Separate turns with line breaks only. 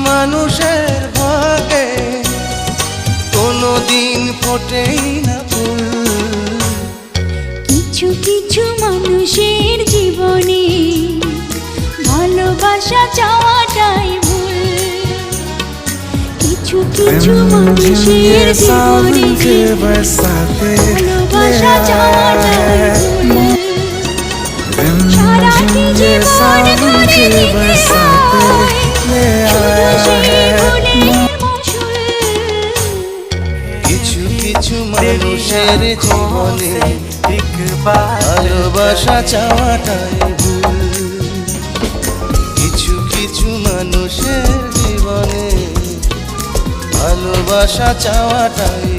মানুষের ভাগে কোনোদিন ফোটেই না ফুল।
কিছু কিছু মানুষের জীবনে ভালোবাসা চাওয়াটাই ভুল। কিছু কিছু মানুষের জীবনে ভালোবাসা চাওয়াটাই ভুল। সারাটি জীবন ধরে দিতে হয় শুধু সেই ভুলের মাসুল।
কিছু কিছু মানুষের জীবনে ভালোবাসা চাওয়াটাই ভুল। কিছু কিছু মানুষের জীবনে ভালোবাসা চাওয়াটাই